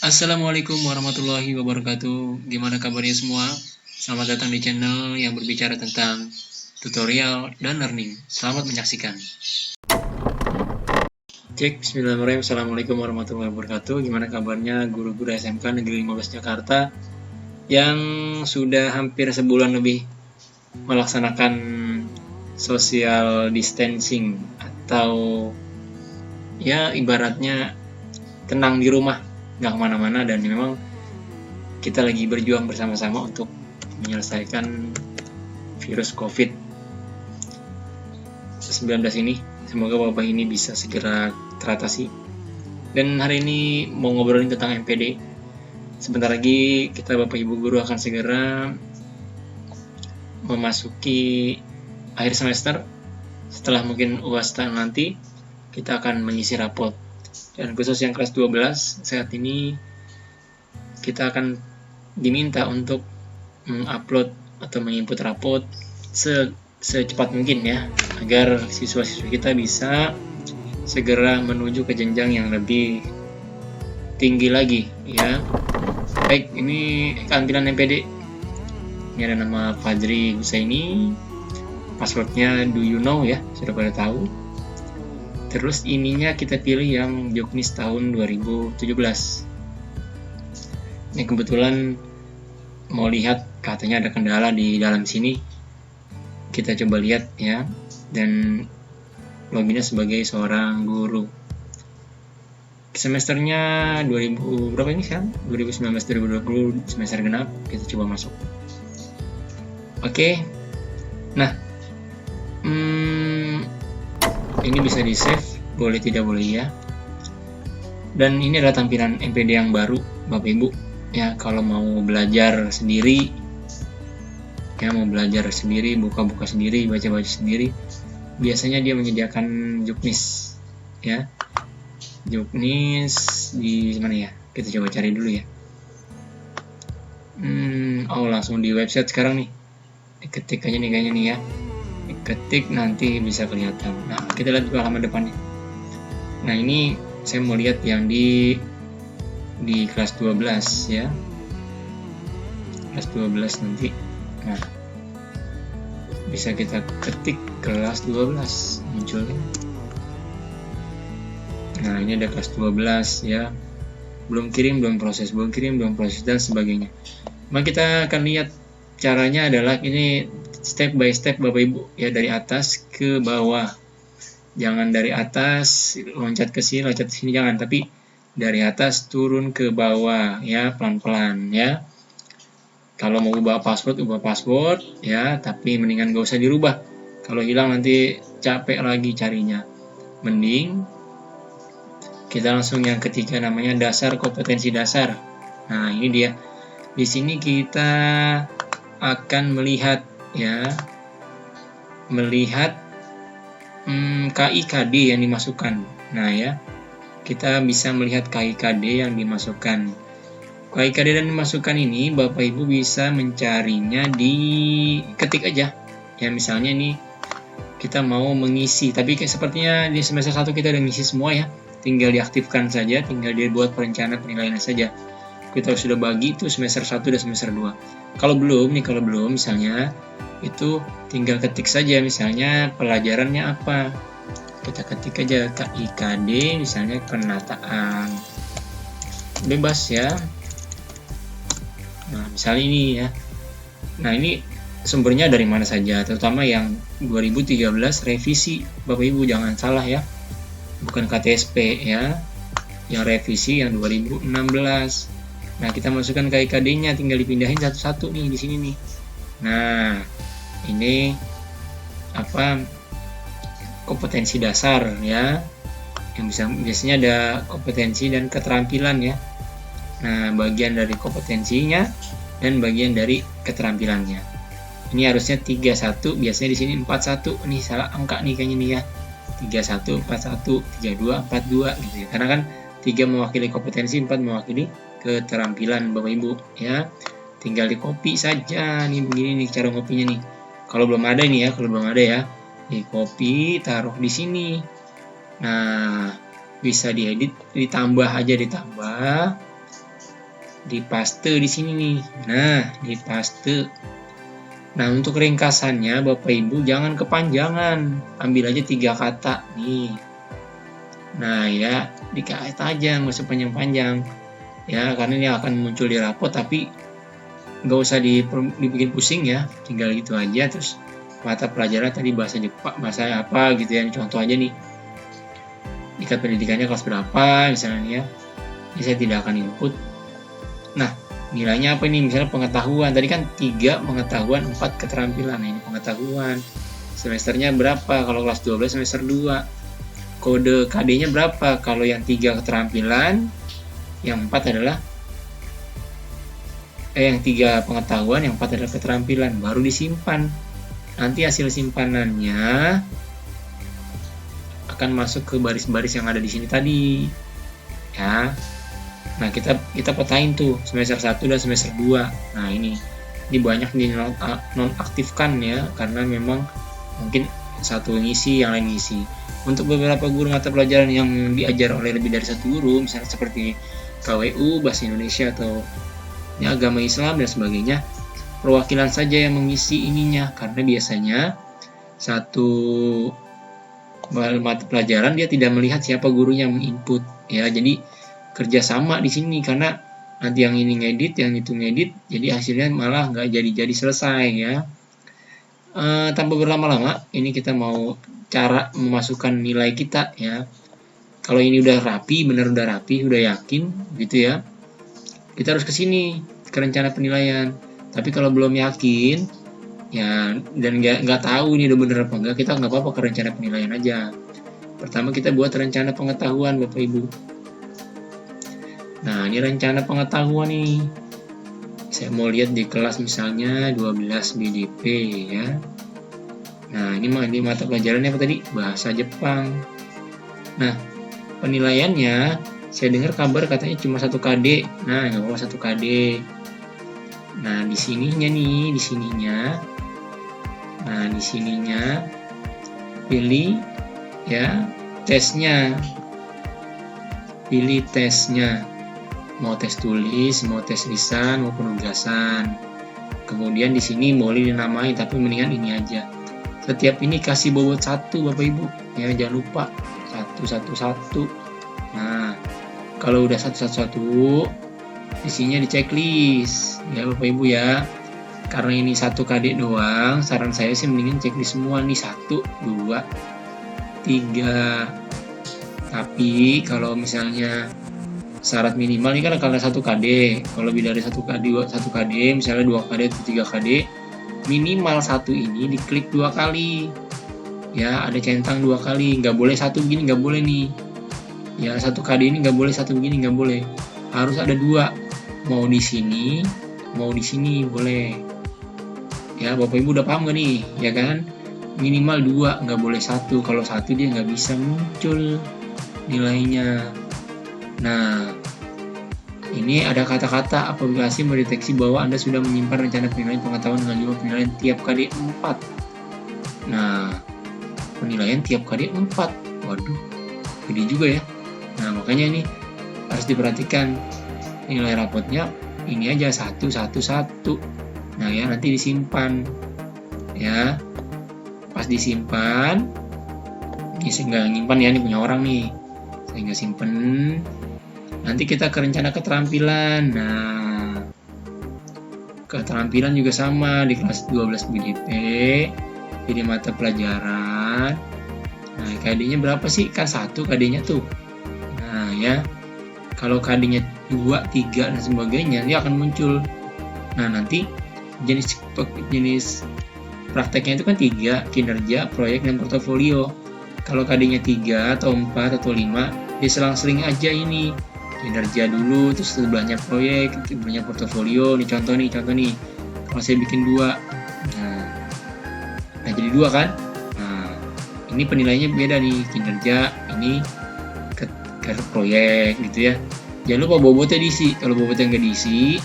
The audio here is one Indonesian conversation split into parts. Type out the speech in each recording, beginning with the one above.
Assalamualaikum warahmatullahi wabarakatuh. Gimana kabarnya semua? Selamat datang di channel yang berbicara tentang tutorial dan learning. Selamat menyaksikan. Cek, bismillahirrahmanirrahim. Assalamualaikum warahmatullahi wabarakatuh. Gimana kabarnya guru-guru SMK Negeri 15 Jakarta yang sudah hampir sebulan lebih melaksanakan social distancing atau ya ibaratnya tenang di rumah, nggak kemana-mana, dan memang kita lagi berjuang bersama-sama untuk menyelesaikan virus COVID-19 ini. Semoga wabah ini bisa segera teratasi. Dan hari ini mau ngobrolin tentang MPD. Sebentar lagi kita Bapak Ibu Guru akan segera memasuki akhir semester. Setelah mungkin UAS nanti, kita akan mengisi rapot. Dan khusus yang kelas 12, saat ini kita akan diminta untuk mengupload atau menginput rapot secepat mungkin ya, agar siswa-siswi kita bisa segera menuju ke jenjang yang lebih tinggi lagi ya. Baik, ini keampilan MPD. Ini ada nama Fajri Husaini, passwordnya do you know ya, sudah pada tahu. Terus ininya kita pilih yang Juknis tahun 2017. Ini kebetulan mau lihat katanya ada kendala di dalam sini. Kita coba lihat ya. Dan loginnya sebagai seorang guru. Semesternya 2000 berapa ini kan? 2019-2020 semester genap. Kita coba masuk. Oke. Nah, ini bisa di save, boleh tidak boleh ya. Dan ini adalah tampilan MPD yang baru Bapak Ibu ya. Kalau mau belajar sendiri ya, mau belajar sendiri, buka-buka sendiri, baca-baca sendiri, biasanya dia menyediakan Juknis ya. Juknis di mana ya, kita coba cari dulu ya. Langsung di website sekarang nih, diketik aja nih kayaknya nih ya, ketik nanti bisa kelihatan. Nah, kita lihat halaman depannya. Nah, ini saya mau lihat yang di kelas 12 ya. Kelas 12 nanti. Nah, bisa kita ketik kelas 12 munculnya. Nah, ini ada kelas 12 ya. Belum kirim, belum proses, dan sebagainya. Maka kita akan lihat caranya adalah ini step by step Bapak Ibu ya, dari atas ke bawah. Jangan dari atas loncat ke sini, jangan, tapi dari atas turun ke bawah ya, pelan-pelan ya. Kalau mau ubah password ya, tapi mendingan gak usah dirubah. Kalau hilang nanti capek lagi carinya. Mending kita langsung yang ketiga, namanya dasar, kompetensi dasar. Nah, ini dia. Di sini kita akan melihat ya, KIKD yang dimasukkan. Nah ya, kita bisa melihat KIKD yang dimasukkan. KIKD yang dimasukkan ini Bapak Ibu bisa mencarinya di ketik aja ya. Misalnya nih kita mau mengisi, tapi sepertinya di semester 1 kita udah ngisi semua ya, tinggal diaktifkan saja, tinggal dibuat perencanaan penilaian saja. Kita sudah bagi itu semester 1 dan semester 2. Kalau belum misalnya itu tinggal ketik saja, misalnya pelajarannya apa, kita ketik aja KIKD, misalnya penataan, bebas ya. Nah, misalnya ini ya. Nah, ini sumbernya dari mana saja, terutama yang 2013 revisi Bapak Ibu, jangan salah ya, bukan KTSP ya, yang revisi yang 2016. Nah, kita masukkan KIKD-nya, tinggal dipindahin satu-satu nih di sini nih. Nah, ini apa, kompetensi dasar ya, yang biasanya ada kompetensi dan keterampilan ya. Nah, bagian dari kompetensinya dan bagian dari keterampilannya. Ini harusnya 31, biasanya di sini 41. Nih salah angka nih kayaknya nih ya. 31, 41, 32, 42 gitu ya. Karena kan 3 mewakili kompetensi, 4 mewakili keterampilan Bapak Ibu ya. Tinggal di copy saja nih, begini nih cara ngopinya nih. Kalau belum ada ini ya, di copy, taruh di sini. Nah, bisa diedit, ditambah. di paste di sini nih. Nah, di paste. Nah, untuk ringkasannya Bapak Ibu jangan kepanjangan, ambil aja 3 kata nih. Nah ya, dikait aja, nggak usah panjang-panjang ya, karena ini akan muncul di rapot, tapi nggak usah dibikin pusing ya, tinggal gitu aja. Terus mata pelajaran tadi bahasa Jepang, bahasa apa gitu ya, contoh aja nih, tingkat pendidikannya kelas berapa misalnya ya. Ini saya tidak akan input. Nah, nilainya apa ini? Misalnya pengetahuan, tadi kan 3 pengetahuan, 4 keterampilan. Nah, ini pengetahuan. Semesternya berapa? Kalau kelas 12 semester 2. Kode KD-nya berapa? Kalau yang 3 keterampilan, yang 4 adalah yang 3 pengetahuan, yang 4 adalah keterampilan, baru disimpan. Nanti hasil simpanannya akan masuk ke baris-baris yang ada di sini tadi. Ya. Nah, kita petain tuh semester 1 dan semester 2. Nah, ini banyak di nonaktifkan ya, karena memang mungkin satu ngisi, yang lain ngisi. Untuk beberapa guru mata pelajaran yang diajar oleh lebih dari satu guru, misalnya seperti KWU, Bahasa Indonesia, atau ya, agama Islam dan sebagainya, perwakilan saja yang mengisi ininya, karena biasanya satu mata pelajaran dia tidak melihat siapa gurunya yang menginput ya, jadi kerjasama di sini, karena nanti yang ini ngedit, yang itu ngedit, jadi hasilnya malah nggak jadi selesai ya. Tanpa berlama-lama, ini kita mau cara memasukkan nilai kita ya. Kalau ini udah rapi, benar udah rapi, udah yakin gitu ya, kita harus ke sini, ke rencana penilaian. Tapi kalau belum yakin ya, dan nggak tahu ini udah bener apa enggak, kita nggak apa-apa ke rencana penilaian aja. Pertama kita buat rencana pengetahuan Bapak Ibu. Nah, ini rencana pengetahuan nih. Saya mau lihat di kelas misalnya 12 BDP ya. Nah, ini mata pelajarannya apa tadi? Bahasa Jepang. Nah, penilaiannya saya dengar kabar katanya cuma 1 KD. Nah, nggak apa-apa 1 KD. Nah, di sininya Nah, di sininya pilih ya tesnya. Pilih tesnya. Mau tes tulis, mau tes lisan, mau penugasan. Kemudian di sini boleh dinamai, tapi mendingan ini aja. Setiap ini kasih bobot 1 Bapak Ibu. Ya, jangan lupa 111. Nah, kalau udah 111, isinya di checklist ya Bapak Ibu ya. Karena ini 1 KD doang, saran saya sih mendingin checklist semua nih, 1, 2, 3. Tapi kalau misalnya syarat minimal ini kan kalau 1 KD, kalau lebih dari 1 KD, misalnya 2 KD atau 3 KD, minimal 1 ini diklik 2 kali ya, ada centang 2 kali, nggak boleh 1 begini, nggak boleh nih ya. 1 KD ini nggak boleh 1 begini, nggak boleh, harus ada 2, mau di sini mau di sini boleh ya. Bapak Ibu udah paham gak nih ya kan? Minimal 2, nggak boleh 1. Kalau 1 dia nggak bisa muncul nilainya. Nah, ini ada kata-kata aplikasi mendeteksi bahwa Anda sudah menyimpan rencana penilaian pengetahuan dengan jumlah penilaian tiap KD 4. Nah, penilaian tiap KD 4. Waduh, gede juga ya. Nah, makanya ini harus diperhatikan. Nilai rapotnya ini aja 111. Nah, ya nanti disimpan. Ya. Pas disimpan, ini saya nggak nyimpan ya, ini punya orang nih. Saya nggak simpen. Nanti kita ke rencana keterampilan. Nah, keterampilan juga sama di kelas 12 BDP. Jadi mata pelajaran. Nah, KD-nya berapa sih? Kan 1 KD-nya tuh. Nah, ya. Kalau KD-nya 2, 3 dan sebagainya, dia akan muncul. Nah, nanti jenis prakteknya itu kan 3, kinerja, proyek, dan portofolio. Kalau KD-nya 3 atau 4 atau 5, diselang-seling aja ini. Kinerja dulu, terus sebelahnya proyek, sebelahnya portofolio. Nih contoh nih. Kalau saya bikin 2, nah jadi 2 kan? Nah, ini penilaiannya beda nih, kinerja, ini ke proyek gitu ya. Jangan lupa bobotnya diisi. Kalau bobotnya nggak diisi,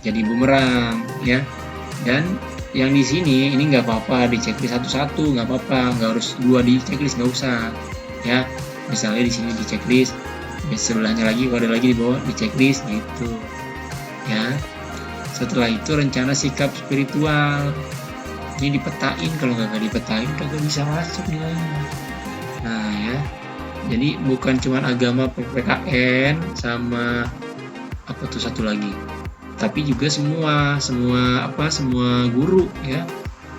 jadi bumerang ya. Dan yang di sini ini nggak apa-apa di checklist 1-1, nggak apa-apa, nggak harus 2 di checklist, nggak usah ya. Misalnya di sini di checklist, di sebelahnya lagi, kalau ada lagi di bawah di checklist gitu. ya. Setelah itu rencana sikap spiritual. Ini dipetain, kalau nggak dipetain kagak bisa masuk nilainya. Nah ya, jadi bukan cuma agama PPKN sama apa tuh satu lagi, tapi juga semua guru ya,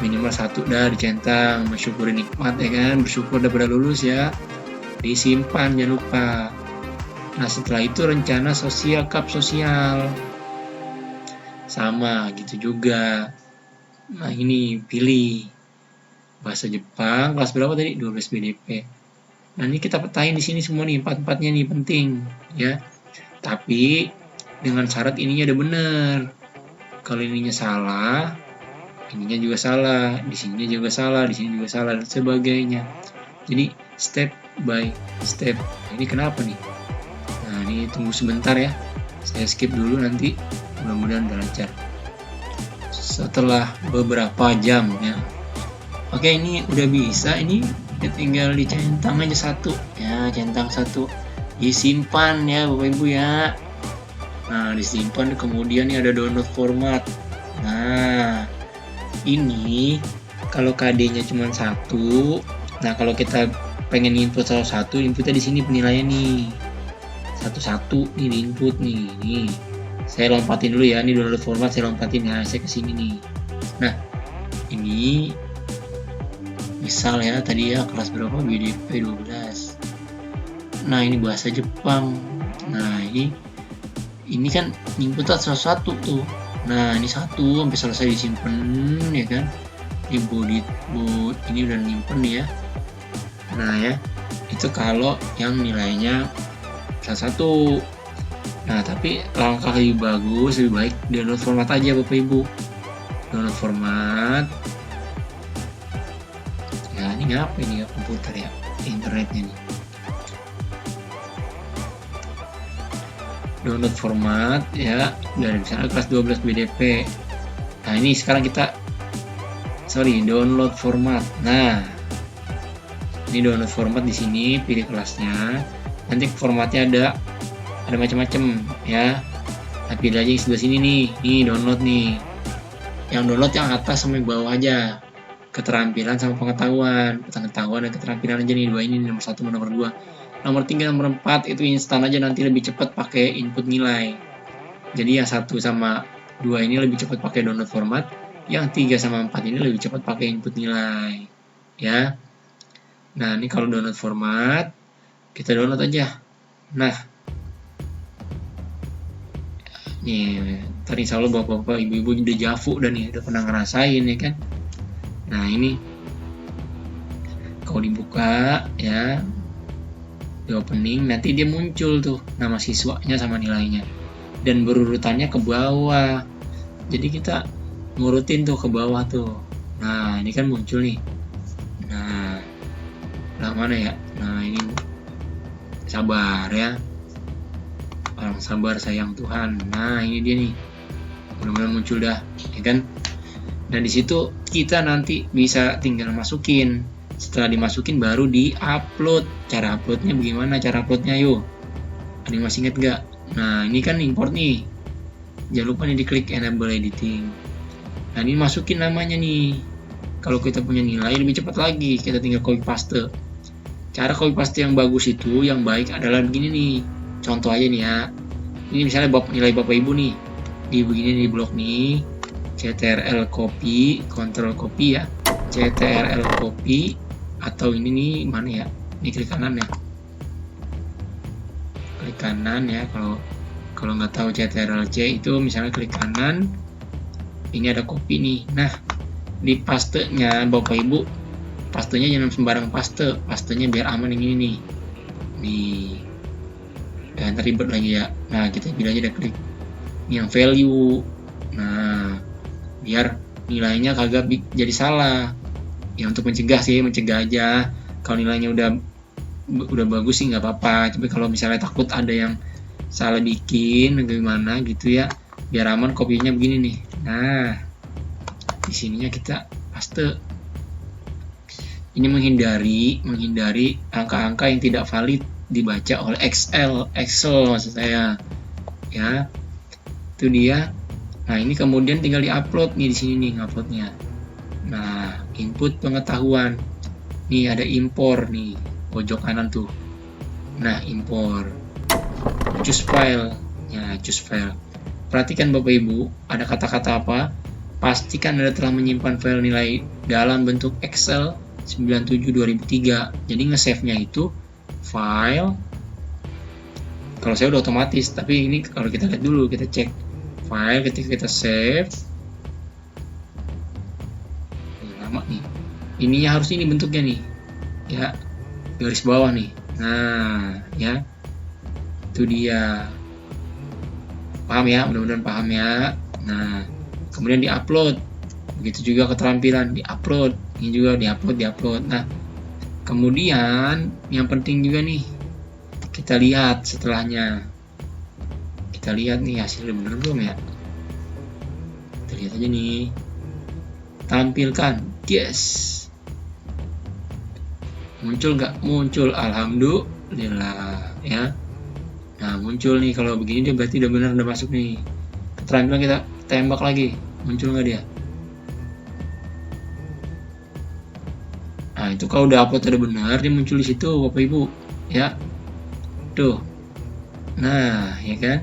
minimal satu dah dicentang, mensyukuri nikmat ya kan, bersyukur udah pada lulus ya, disimpan jangan lupa. Nah setelah itu rencana kap sosial sama gitu juga. Nah ini pilih bahasa Jepang kelas berapa tadi, 12 BDP. Nah ini kita petain di sini semua nih, empat-empatnya nih penting ya. Tapi dengan syarat ininya ada bener. Kalau ininya salah, ininya juga salah, di sini juga salah, di sini juga salah, dan sebagainya. Jadi step by step. Nah, ini kenapa nih? Nah ini tunggu sebentar ya, saya skip dulu nanti, mudah-mudahan udah lancar. Setelah beberapa jam ya, oke ini udah bisa, ini tinggal dicentang aja satu ya, centang satu, disimpan ya Bapak Ibu ya. Nah disimpan, kemudian ini ada download format. Nah ini kalau KD nya cuma satu, nah kalau kita pengen input salah satu, inputnya di sini penilaian nih satu-satu nih di input nih. Saya lompatin dulu ya, ini download format saya lompatin ya, saya kesini nih. Nah ini misal ya tadi ya kelas berapa, BDP 12. Nah ini bahasa Jepang. Nah ini kan input satu tuh. Nah ini satu sampai selesai disimpan ya kan, di body ini udah nyimpen ya. Nah ya itu kalau yang nilainya salah satu. Nah tapi langkah lebih bagus, lebih baik download format aja Bapak Ibu. Download format ya, ini ngapa ini ya, komputer ya, internetnya nih. Download format ya dari misalnya kelas 12 BDP. Nah ini sekarang kita download format. Nah ini download format, di sini pilih kelasnya, nanti formatnya ada macam-macam ya. Nah, pilih aja yang sebelah sini nih download nih. Yang download yang atas sampai bawah aja. Keterampilan sama pengetahuan dan keterampilan aja nih, dua ini, nomor 1 sama nomor 2. Nomor 3 nomor 4 itu instan aja, nanti lebih cepat pakai input nilai. Jadi yang 1 sama 2 ini lebih cepat pakai download format, yang 3 sama 4 ini lebih cepat pakai input nilai ya. Nah ini kalau download format kita download aja. Nah nih tadi insya Allah bapak-bapak ibu-ibu udah jafu dan nih udah pernah ngerasain ya kan. Nah ini kalau dibuka ya di opening, nanti dia muncul tuh nama siswanya sama nilainya dan berurutannya ke bawah. Jadi kita ngurutin tuh ke bawah tuh. Nah ini kan muncul nih. Nah mana ya? Nah ini sabar ya, orang sabar sayang Tuhan. Nah ini dia nih, mudah-mudahan muncul dah ya kan. Dan di situ kita nanti bisa tinggal masukin. Setelah dimasukin baru di-upload. Cara uploadnya bagaimana? Cara uploadnya yuk, ada yang masih inget gak? Nah ini kan import nih, jangan lupa nih diklik enable editing. Nah ini masukin namanya nih. Kalau kita punya nilai lebih cepat lagi, kita tinggal copy paste. Cara copy paste yang bagus itu, yang baik adalah begini nih. Contoh aja nih ya, ini misalnya nilai bapak ibu nih di begini, di blok nih, CTRL copy, control copy ya, CTRL copy, atau ini nih mana ya, ini klik kanan ya, klik kanan ya. Kalau nggak tahu CTRL C itu misalnya klik kanan, ini ada copy nih. Nah di pastenya bapak ibu, pastenya jangan sembarang pastenya biar aman yang ini nih, dan ribet lagi ya. Nah kita pilih aja, klik yang value. Nah biar nilainya kagak jadi salah ya, untuk mencegah aja. Kalau nilainya udah bagus sih nggak apa-apa, tapi kalau misalnya takut ada yang salah bikin gimana gitu ya, biar aman kopinya begini nih. Nah di sininya kita paste. Ini menghindari angka-angka yang tidak valid dibaca oleh Excel maksud saya ya. Itu dia. Nah, ini kemudian tinggal di-upload nih di sini nih nguploadnya. Nah, input pengetahuan. Nih ada impor nih, pojok kanan tuh. Nah, impor. Choose file. Ya, choose file. Perhatikan Bapak Ibu, ada kata-kata apa? Pastikan Anda telah menyimpan file nilai dalam bentuk Excel 97/2003. Jadi nge-save-nya itu file. Kalau saya udah otomatis, tapi ini kalau kita lihat dulu, kita cek file ketika kita save. Lama nih. Ininya harus ini bentuknya nih. Ya, garis bawah nih. Nah, ya. Itu dia. Paham ya? Mudah-mudahan paham ya. Nah, kemudian di-upload. Begitu juga keterampilan, di-upload. Ini juga di-upload. Nah, kemudian yang penting juga nih, kita lihat setelahnya. Kita lihat nih hasilnya bener belum ya. Kita lihat aja nih. Tampilkan. Yes. Muncul nggak? Muncul. Alhamdulillah ya. Nah, muncul nih. Kalau begini dia berarti udah benar, udah masuk nih. Keterampilan kita tembak lagi. Muncul nggak dia? Nah, itu kalau udah upload udah benar, dia muncul di situ Bapak Ibu ya. Tuh. Nah, ya kan?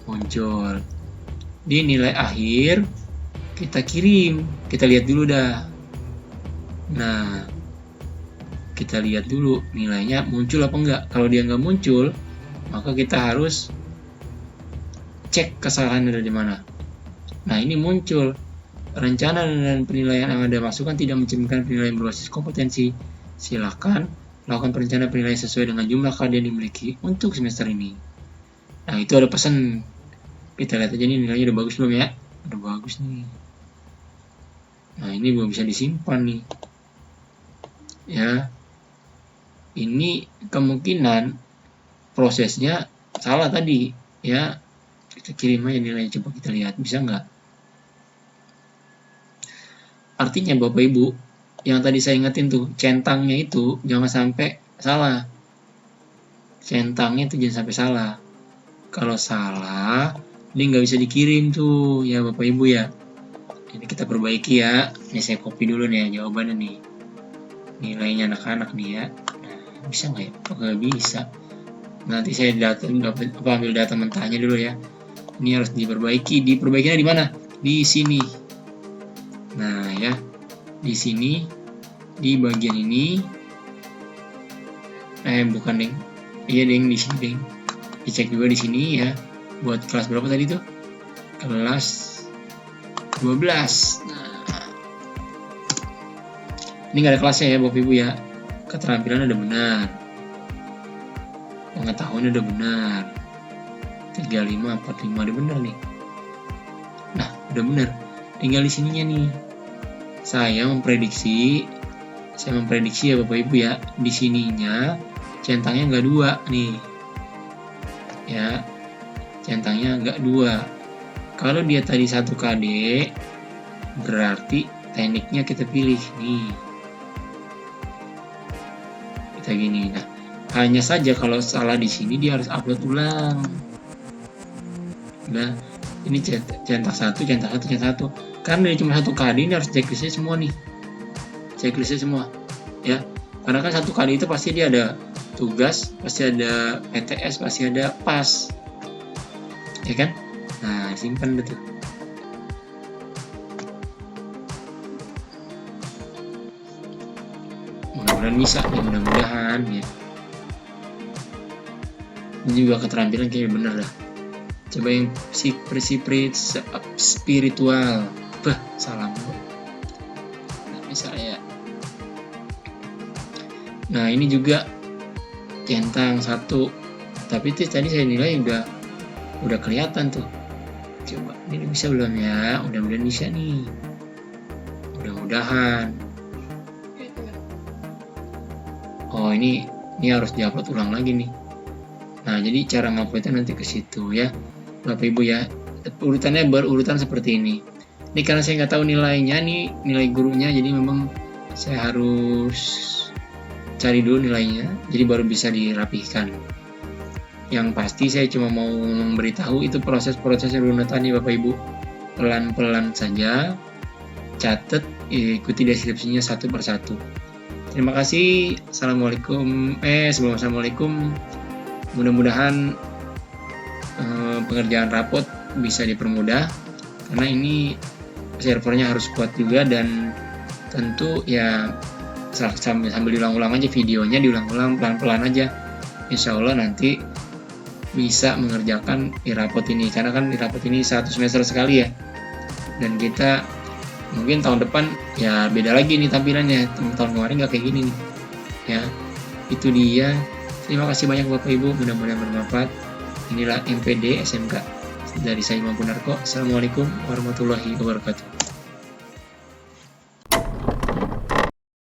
Muncul. Di nilai akhir kita kirim. Kita lihat dulu dah. Nah, kita lihat dulu nilainya muncul apa enggak. Kalau dia nggak muncul, maka kita harus cek kesalahan ada di mana. Nah, ini muncul. Rencana dan penilaian yang Anda masukkan tidak mencerminkan penilaian berbasis kompetensi. Silakan lakukan perencanaan penilaian sesuai dengan jumlah KD yang dimiliki untuk semester ini. Nah, itu ada pesan. Kita lihat aja nih nilainya udah bagus belum ya? Udah bagus nih. Nah, ini belum bisa disimpan nih. Ya. Ini kemungkinan prosesnya salah tadi. Ya. Kita kirim aja nilainya, coba kita lihat. Bisa nggak? Artinya Bapak Ibu, yang tadi saya ingetin tuh, centangnya itu jangan sampai salah. Centangnya itu jangan sampai salah. Kalau salah, ini nggak bisa dikirim tuh, ya Bapak Ibu ya. Ini kita perbaiki ya. Ini saya copy dulu nih ya, jawabannya nih. Nilainya anak-anak nih ya. Nah, bisa nggak ya? Oh, nggak bisa. Nanti saya ambil data mentahnya dulu ya. Ini harus diperbaiki. Diperbaikinya di mana? Di sini. Nah ya, di sini, di bagian ini. Bukan deng. Iya deng, di sini deng. Dicek juga di sini ya. Buat kelas berapa tadi tuh? Kelas 12. Nah, ini nggak ada kelasnya ya Bapak Ibu ya. Keterampilan udah benar. Pengetahuan udah benar. 35, 45 udah benar nih. Nah, udah benar. Tinggal di sininya nih. Saya memprediksi ya Bapak Ibu ya. Di sininya centangnya nggak 2 nih. Ya. Centangnya nggak 2. Kalau dia tadi 1 KD, berarti tekniknya kita pilih nih. Kita gini. Nah, hanya saja kalau salah di sini dia harus upload ulang. Nah, ini centang 1. Karena dia cuma 1 KD, ini harus checklistnya semua nih. Checklistnya semua. Ya. Karena kan 1 KD itu pasti dia ada tugas, pasti ada PTS, pasti ada PAS. Ya kan? Nah, simpan betul. Mudah-mudahan bisa nih, mudah-mudahan ya. Ini juga keterampilan kayaknya bener dah. Coba yang spiritual. Salah bu. Nah, bisa ya. Nah, ini juga centang 1. Tapi itu tadi saya nilai udah kelihatan tuh. Coba ini bisa belum ya? Mudah-mudahan bisa nih. Mudah-mudahan. Oh, ini harus diupload ulang lagi nih. Nah, jadi cara nguploadnya nanti ke situ ya. Bapak Ibu ya. Urutannya berurutan seperti ini. Ini karena saya nggak tahu nilainya nih, nilai gurunya, jadi memang saya harus cari dulu nilainya, jadi baru bisa dirapihkan. Yang pasti saya cuma mau memberitahu itu proses-proses runutan nih Bapak Ibu. Pelan-pelan saja, catat, ikuti deskripsinya satu persatu. Terima kasih. Assalamualaikum. Mudah-mudahan pengerjaan rapot bisa dipermudah, karena ini servernya harus kuat juga, dan tentu ya sambil diulang-ulang aja videonya, diulang-ulang pelan-pelan aja. Insya Allah nanti bisa mengerjakan rapot ini, karena kan rapot ini 1 semester sekali ya, dan kita mungkin tahun depan ya beda lagi nih tampilannya. Tahun kemarin nggak kayak gini nih ya. Itu dia. Terima kasih banyak Bapak Ibu, mudah-mudahan bermanfaat. Inilah MPD SMK dari saya Imam Punarko. Assalamualaikum warahmatullahi wabarakatuh.